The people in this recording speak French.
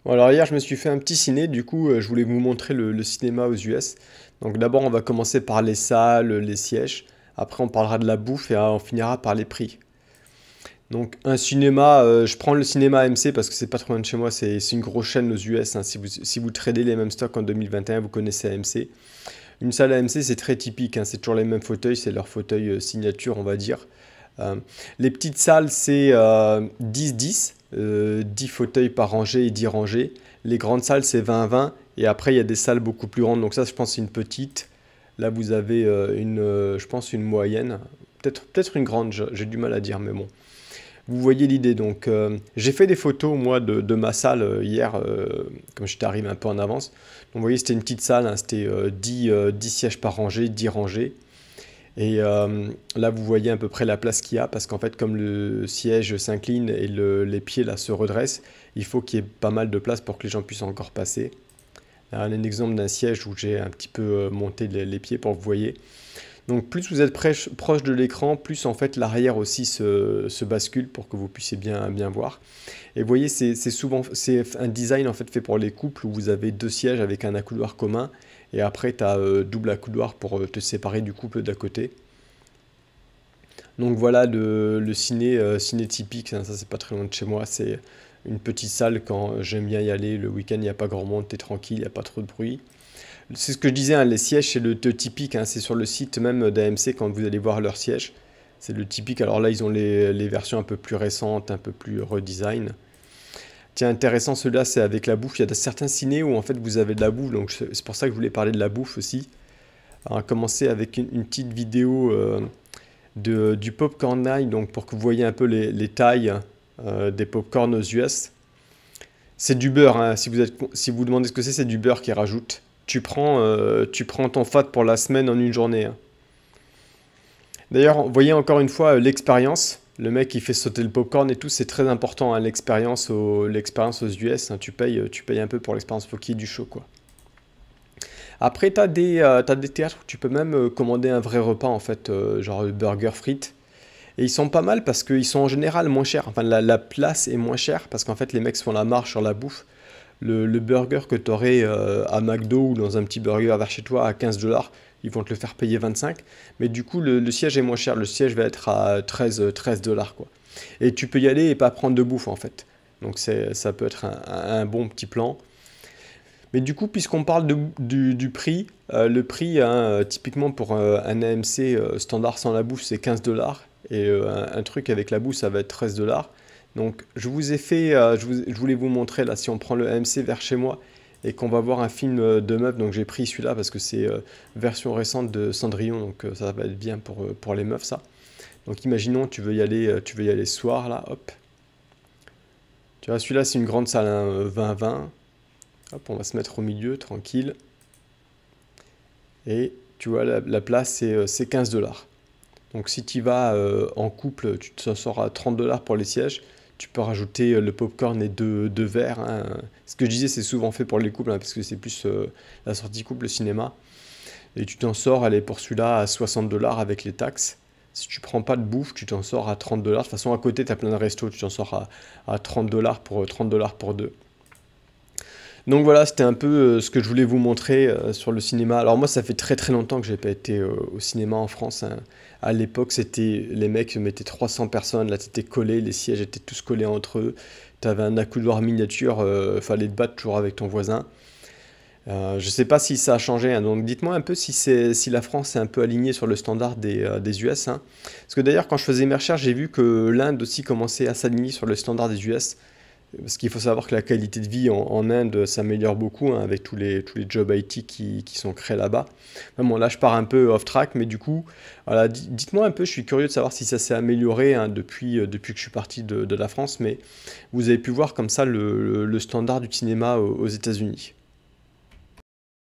Bon, alors hier, je me suis fait un petit ciné, du coup, je voulais vous montrer le cinéma aux US. Donc d'abord, on va commencer par les salles, les sièges. Après, on parlera de la bouffe et on finira par les prix. Donc un cinéma, je prends le cinéma AMC parce que c'est pas trop loin de chez moi, c'est une grosse chaîne aux US, hein. Si vous tradez les mêmes stocks en 2021, vous connaissez AMC. Une salle AMC, c'est très typique, hein, c'est toujours les mêmes fauteuils, c'est leur fauteuil signature, on va dire. Euh, les petites salles, c'est 10-10, 10 fauteuils par rangée et 10 rangées. Les grandes salles, c'est 20-20. Et après, il y a des salles beaucoup plus grandes. Donc ça, je pense, c'est une petite. Là, vous avez je pense, une moyenne. Peut-être une grande, j'ai du mal à dire, mais bon. Vous voyez l'idée. Donc, j'ai fait des photos, moi, de ma salle hier, comme j'étais arrivé un peu en avance. Donc, vous voyez, c'était une petite salle, hein, c'était 10 sièges par rangée, 10 rangées. Et là, vous voyez à peu près la place qu'il y a, parce qu'en fait, comme le siège s'incline et les pieds là se redressent, il faut qu'il y ait pas mal de place pour que les gens puissent encore passer. Là, un exemple d'un siège où j'ai un petit peu monté les pieds pour que vous voyez. Donc plus vous êtes proche de l'écran, plus en fait l'arrière aussi se bascule pour que vous puissiez bien voir. Et vous voyez, c'est un design en fait fait pour les couples où vous avez deux sièges avec un accoudoir commun et après tu as double accoudoir pour te séparer du couple d'à côté. Donc voilà le ciné, ciné typique, hein, ça c'est pas très loin de chez moi, c'est une petite salle quand j'aime bien y aller, le week-end il n'y a pas grand monde, t'es tranquille, il n'y a pas trop de bruit. C'est ce que je disais, hein, les sièges c'est le typique, hein, c'est sur le site même d'AMC quand vous allez voir leur siège. C'est le typique, alors là ils ont les versions un peu plus récentes, un peu plus redesign. Tiens, intéressant, celui-là c'est avec la bouffe, il y a certains ciné où en fait vous avez de la bouffe, donc c'est pour ça que je voulais parler de la bouffe aussi. Alors, on va commencer avec une petite vidéo du popcorn night, donc pour que vous voyez un peu les tailles des popcorn aux US. C'est du beurre, hein. Si vous demandez ce que c'est du beurre qui rajoute. Tu prends ton fat pour la semaine en une journée, hein. D'ailleurs, vous voyez encore une fois l'expérience. Le mec qui fait sauter le popcorn et tout, c'est très important, hein, l'expérience aux US, hein. Tu payes un peu pour l'expérience, faut qu'il y ait du chaud, quoi. Après, t'as des théâtres où tu peux même commander un vrai repas, en fait, genre burger frites. Et ils sont pas mal parce qu'ils sont en général moins chers. Enfin, la place est moins chère parce qu'en fait, les mecs se font la marge sur la bouffe. Le burger que tu aurais à McDo ou dans un petit burger vers chez toi à 15 dollars, ils vont te le faire payer 25. Mais du coup, le siège est moins cher. Le siège va être à 13 dollars, quoi. Et tu peux y aller et pas prendre de bouffe, en fait. Donc, ça peut être un bon petit plan. Mais du coup, puisqu'on parle du prix, le prix, hein, typiquement pour un AMC standard sans la bouffe, c'est 15 dollars. Et un truc avec la bouffe, ça va être 13 dollars. Donc, je vous ai fait, je voulais vous montrer là, si on prend le AMC vers chez moi et qu'on va voir un film de meufs, donc j'ai pris celui-là parce que c'est version récente de Cendrillon, donc ça va être bien pour les meufs, ça. Donc, imaginons, tu veux y aller ce soir, là, hop. Tu vois, celui-là, c'est une grande salle, hein, 20-20. Hop, on va se mettre au milieu, tranquille. Et tu vois, la place, c'est 15 dollars. Donc si tu vas en couple, tu te sors à 30 dollars pour les sièges. Tu peux rajouter le popcorn et deux verres, hein. Ce que je disais, c'est souvent fait pour les couples, hein, parce que c'est plus la sortie couple, le cinéma. Et tu t'en sors, allez, pour celui-là, à 60 dollars avec les taxes. Si tu prends pas de bouffe, tu t'en sors à 30 dollars. De toute façon, à côté, tu as plein de restos, tu t'en sors à 30 dollars pour 30 dollars pour deux. Donc voilà, c'était un peu ce que je voulais vous montrer sur le cinéma. Alors moi, ça fait très très longtemps que j'ai pas été au cinéma en France, hein. À l'époque, c'était les mecs mettaient 300 personnes, là t'étais collé, les sièges étaient tous collés entre eux. T'avais un accoudoir miniature, fallait te battre toujours avec ton voisin. Je sais pas si ça a changé, hein, donc dites-moi un peu si la France est un peu alignée sur le standard des US, hein. Parce que d'ailleurs, quand je faisais mes recherches, j'ai vu que l'Inde aussi commençait à s'aligner sur le standard des US. Parce qu'il faut savoir que la qualité de vie en Inde s'améliore beaucoup, hein, avec tous les jobs IT qui sont créés là-bas. Enfin bon, là, je pars un peu off-track, mais du coup, voilà, dites-moi un peu, je suis curieux de savoir si ça s'est amélioré, hein, depuis que je suis parti de la France, mais vous avez pu voir comme ça le standard du cinéma aux États-Unis.